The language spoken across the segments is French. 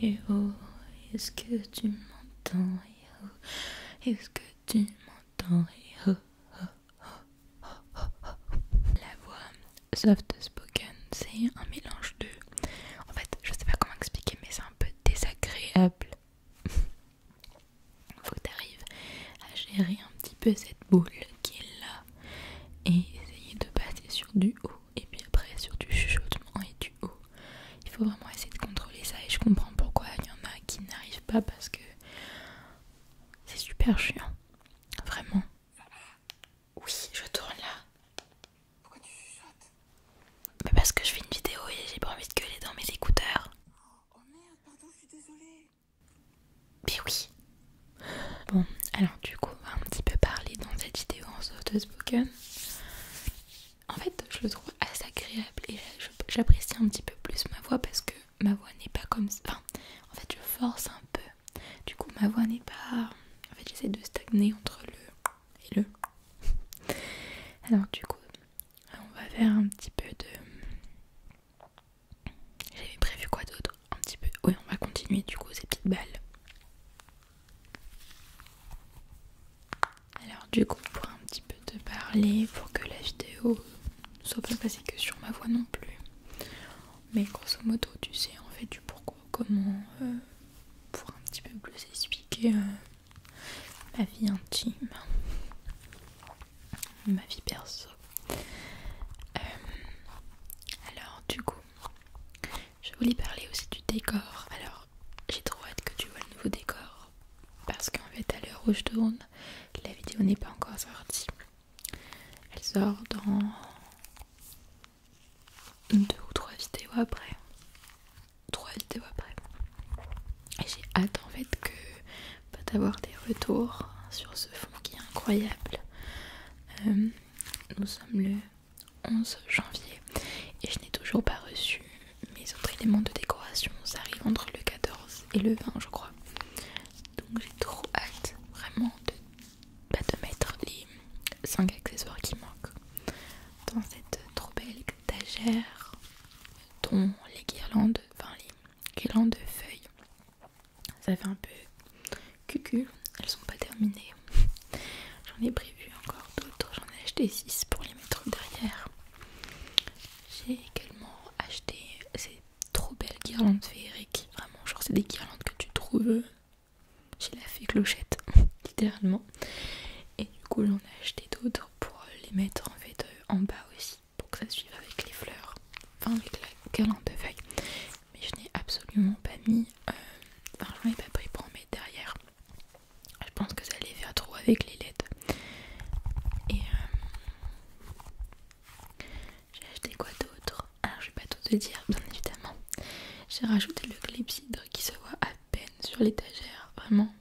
Eh oh, est-ce que tu m'entends? Eh oh, est-ce que tu m'entends? Eh oh, la voix soft spoken, c'est un mélange de... En fait, je sais pas comment expliquer, mais c'est un peu désagréable. Faut que t'arrives à gérer un petit peu cette boule qui est là et essayer de passer sur du haut et puis après sur du chuchotement et du haut. Il faut vraiment essayer de contrôler ça et je comprends pourquoi il y en a qui n'arrivent pas parce que c'est super chiant. Vraiment. Oui, je tourne là. Pourquoi tu chuchotes? Mais parce que je fais une vidéo et j'ai pas envie de gueuler dans mes écouteurs. Oh merde, pardon, je suis désolée. Mais oui. Bon, alors du coup, on va un petit peu parler dans cette vidéo en soft spoken. En fait, je le trouve assez agréable et j'apprécie un petit peu plus ma voix parce que ma voix n'est pas comme ça. Enfin, en fait, je force un peu. Du coup, ma voix n'est pas... En fait, j'essaie de stagner entre le et le. Alors du coup, on va faire un petit peu de... J'avais prévu quoi d'autre? Un petit peu... Oui, on va continuer du coup ces petites balles. Alors du coup, pour un petit peu te parler, pour que la vidéo ne soit pas passée que sur ma voix non plus. Mais grosso modo, tu sais en fait du pourquoi, comment, pour un petit peu plus expliquer ma vie intime, ma vie perso. Alors du coup, je voulais parler aussi du décor. Alors j'ai trop hâte que tu vois le nouveau décor parce qu'en fait à l'heure où je tourne, la vidéo n'est pas encore sortie. Elle sort dans 2 ou 3 vidéos après. 3 vidéos après. Et j'ai hâte en fait que d'avoir des retours sur ce fond qui est incroyable. Nous sommes le 11 janvier et je n'ai toujours pas reçu mes autres éléments de décoration. Ça arrive entre le 14 et le 20 je crois. Donc j'ai trop hâte vraiment de mettre les 5 accessoires qui manquent dans cette trop belle étagère dont les guirlandes, de feuilles, ça fait un peu cucu, elles sont pas terminées. J'en ai prévu encore d'autres, j'en ai acheté 6 pour les mettre derrière. J'ai également acheté ces trop belles guirlandes féeriques, vraiment genre c'est des guirlandes que tu trouves chez la fée Clochette, littéralement. Et du coup j'en ai acheté d'autres pour les mettre en fait en bas aussi, pour que ça suive avec les fleurs, enfin avec la guirlande de feuilles. Mais je n'ai absolument pas mis, enfin j'en ai pas pris pour en mettre derrière. Je pense que ça allait faire trop avec les LED. Et j'ai acheté quoi d'autre? Alors je vais pas tout te dire bien évidemment. J'ai rajouté le clepsydre qui se voit à peine sur l'étagère, vraiment.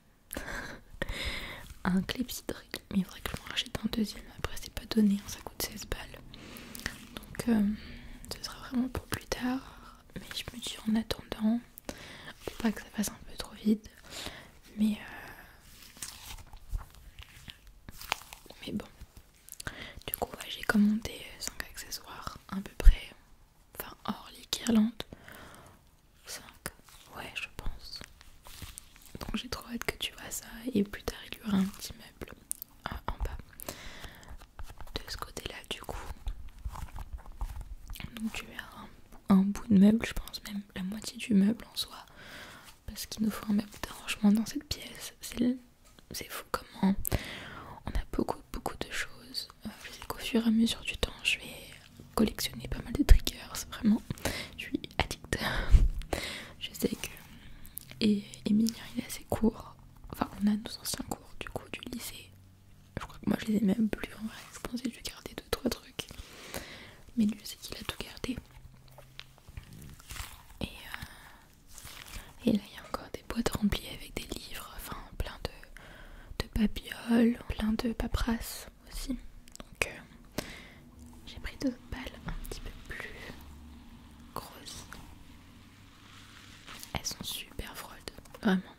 Un clepsydre, mais il faudrait que je m'en rachète un deuxième. Après c'est pas donné, hein, ça coûte 16 balles. Donc ce sera vraiment pour plus tard. Mais je me dis en attendant, faut pas que ça fasse un peu trop vide. Mais bon. Du coup ouais, j'ai commandé 5 accessoires à peu près. Enfin hors les guirlandes. 5, ouais je pense. Donc j'ai trop hâte que tu vois ça. Et plus tard il y aura un petit meuble en bas. De ce côté là du coup. Donc tu verras un bout de meuble, je pense même la moitié du meuble en soi. Parce qu'il nous faut un meuble d'arrangement dans cette pièce. C'est fou comment on a beaucoup de choses. Je sais qu'au fur et à mesure du temps je vais collectionner pas mal de triggers. Vraiment, je suis addict. Je sais que... Et Emilien il est assez court. Enfin on a nos anciens cours du coup du lycée. Je crois que moi je les ai même plus en vrai. Je pensais lui garder 2-3 trucs. Mais lui je sais qu'il a tout gardé. Et là il y a encore des boîtes remplies avec des livres, enfin plein de babioles, plein de paperasses aussi. Donc j'ai pris d'autres balles un petit peu plus grosses. Elles sont super froides, vraiment.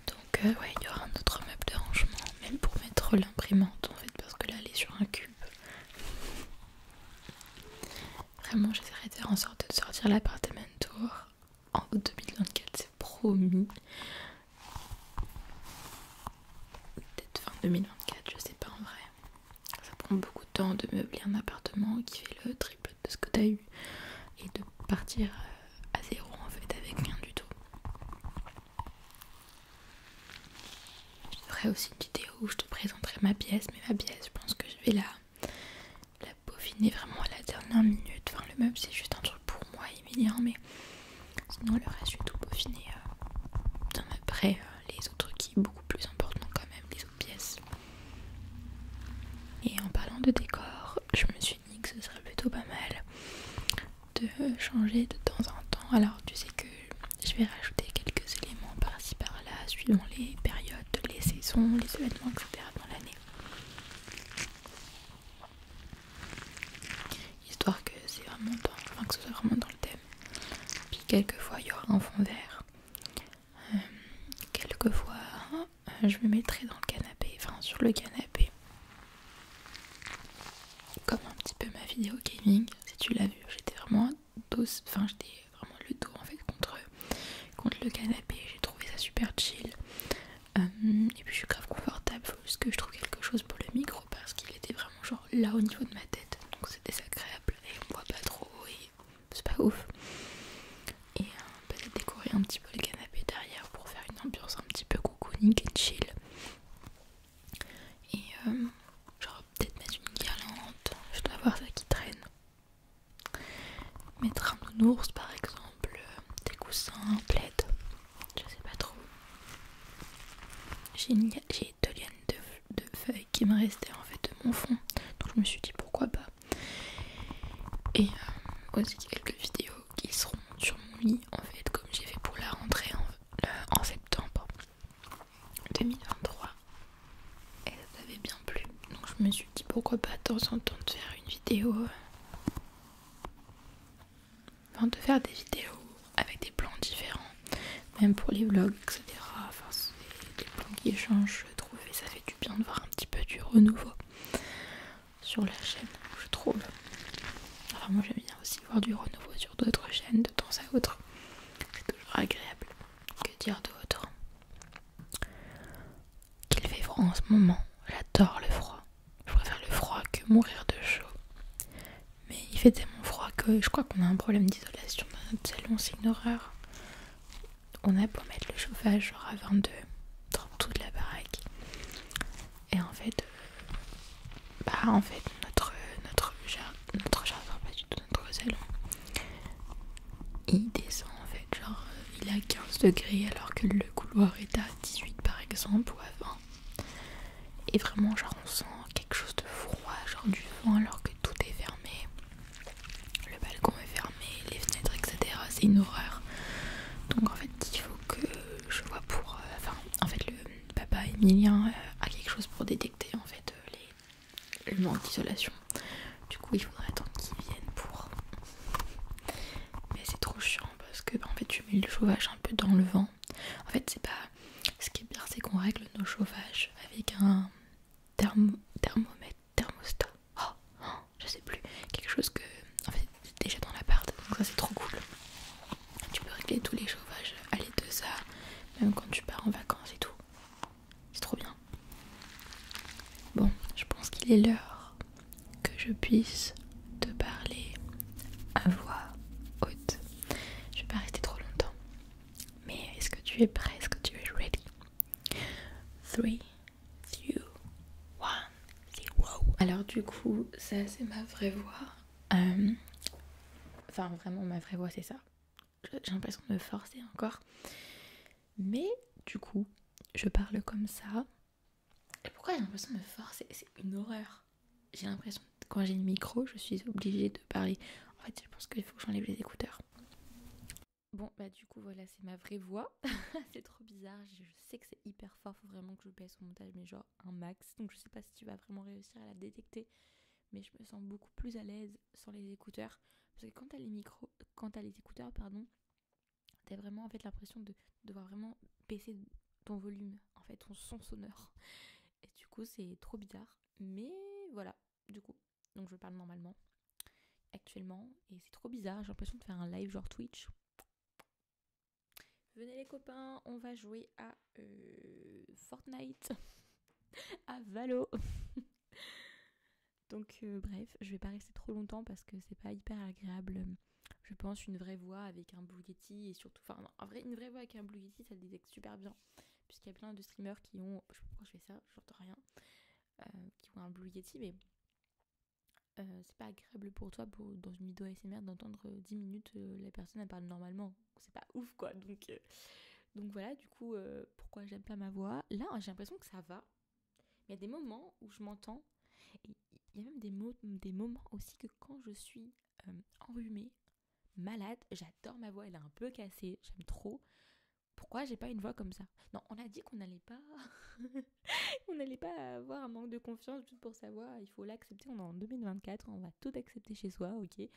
Donc ouais, il y aura un autre meuble de rangement, même pour mettre l'imprimante en fait, parce que là elle est sur un cube. Vraiment j'essaierai de faire en sorte de sortir l'appartement tour en 2020. trop mis. Peut-être fin 2024, je sais pas en vrai. Ça prend beaucoup de temps de meubler un appartement qui fait le triple de ce que t'as eu et de partir à zéro en fait avec rien du tout. Je ferai aussi une vidéo où je te présenterai ma pièce, mais ma pièce, je pense que je vais la peaufiner vraiment à la dernière minute. Enfin, le meuble c'est juste un truc pour moi et Emilien, mais sinon le reste je vais tout peaufiner bien après les autres trucs qui sont beaucoup plus importants quand même, les autres pièces. Et en parlant de décor, je me suis dit que ce serait plutôt pas mal de changer de temps en temps. Alors tu sais que je vais rajouter quelques éléments par-ci par-là suivant les périodes, les saisons, les événements, etc. dans l'année. Histoire que c'est vraiment que ce soit vraiment dans le thème. Puis quelquefois il y aura un fond vert. Quelquefois je me mettrai dans le canapé, enfin sur le canapé. Comme un petit peu ma vidéo gaming, si tu l'as vu, j'étais vraiment le dos en fait contre le canapé, j'ai trouvé ça super chill. Et puis je suis grave confortable, faut juste que je trouve quelque chose pour le micro parce qu'il était vraiment genre là au niveau de ma tête, donc c'est désagréable et on voit pas trop et c'est pas ouf. Et peut-être décorer un petit peu le canapé derrière pour faire une ambiance un petit peu cocooning et chill. Et genre peut-être mettre une guirlande, je dois avoir ça qui traîne. Mettre un nounours par exemple, des coussins, un plaid, je sais pas trop. J'ai 2 lianes de feuilles qui me restaient en fait de mon fond, donc je me suis dit pourquoi pas. Et aussi quelques vidéos qui seront sur mon lit en fait, comme j'ai fait pour la rentrée en septembre 2023. Et ça t'avait bien plu, donc je me suis dit pourquoi pas de temps en temps de faire une vidéo. Enfin, de faire des vidéos avec des plans différents, même pour les vlogs, etc. Enfin, c'est des plans qui changent, je trouve, et ça fait du bien de voir un petit peu du renouveau sur la chaîne, je trouve. Enfin, moi j'aime bien aussi voir du renouveau sur d'autres chaînes de temps à autre. C'est toujours agréable. Que dire d'autre? Qu'il fait froid en ce moment. J'adore le froid. Je préfère le froid que mourir de chaud. Mais il fait tellement froid que je crois qu'on a un problème d'isolation dans notre salon, c'est une horreur. On a beau mettre le chauffage genre à 22 dans toute la baraque. Et en fait, notre jardin, pas du tout notre salon, il descend en fait, genre il est à 15 degrés alors que le couloir est à 18 par exemple ou à 20. Et vraiment genre on sent quelque chose de froid, genre du vent alors que tout est fermé. Le balcon est fermé, les fenêtres, etc. C'est une horreur. Donc en fait il faut que je vois pour... en fait le papa Emilien a quelque chose pour détecter en fait le manque d'isolation. Du coup il faudrait attendre qu'ils viennent pour... Mais c'est trop chiant parce que en fait tu mets le chauffage un peu dans le vent. En fait c'est pas... Ce qui est bien c'est qu'on règle nos chauffages avec un thermomètre, thermostat. Je sais plus. Quelque chose que... En fait c'est déjà dans l'appart, donc ça c'est trop cool. Tu peux régler tous les chauffages à l'aide de ça, même quand tu pars en vacances et tout. C'est trop bien. Bon, je pense qu'il est l'heure que je puisse te parler à voix haute. Je vais pas rester trop longtemps. Mais est-ce que tu es prêt? Est-ce que tu es ready? 3, 2, 1, 0. Alors du coup, ça c'est ma vraie voix. Enfin vraiment ma vraie voix c'est ça. J'ai l'impression de me forcer encore. Mais du coup, je parle comme ça. Et pourquoi j'ai l'impression de me forcer? C'est une horreur. J'ai l'impression que quand j'ai le micro, je suis obligée de parler. En fait, je pense qu'il faut que j'enlève les écouteurs. Bon, bah du coup, voilà, c'est ma vraie voix. C'est trop bizarre. Je sais que c'est hyper fort. Faut vraiment que je baisse au montage, mais genre un max. Donc je sais pas si tu vas vraiment réussir à la détecter. Mais je me sens beaucoup plus à l'aise sans les écouteurs. Parce que quand t'as les écouteurs, pardon, t'as vraiment en fait l'impression de devoir vraiment baisser ton volume, en fait, ton son sonore. Et du coup, c'est trop bizarre. Mais voilà, du coup. Donc je parle normalement, actuellement. Et c'est trop bizarre. J'ai l'impression de faire un live genre Twitch. venez les copains, on va jouer à Fortnite, à Valo. Donc bref, je vais pas rester trop longtemps parce que c'est pas hyper agréable. Je pense une vraie voix avec un Blue Yeti et surtout, enfin non, en vrai, une vraie voix avec un Blue Yeti, ça le détecte super bien. Puisqu'il y a plein de streamers qui ont, je sais pas pourquoi je fais ça, j'entends rien, qui ont un Blue Yeti, mais c'est pas agréable pour toi, dans une vidéo ASMR, d'entendre 10 minutes la personne elle parle normalement. C'est pas ouf quoi. Donc voilà, du coup, pourquoi j'aime pas ma voix. Là, j'ai l'impression que ça va. Mais il y a des moments où je m'entends. Et il y a même des moments aussi que quand je suis enrhumée, malade, j'adore ma voix, elle est un peu cassée, j'aime trop. Pourquoi j'ai pas une voix comme ça? Non, on a dit qu'on n'allait pas on n'allait pas avoir un manque de confiance juste pour sa voix, il faut l'accepter, on est en 2024, on va tout accepter chez soi, ok.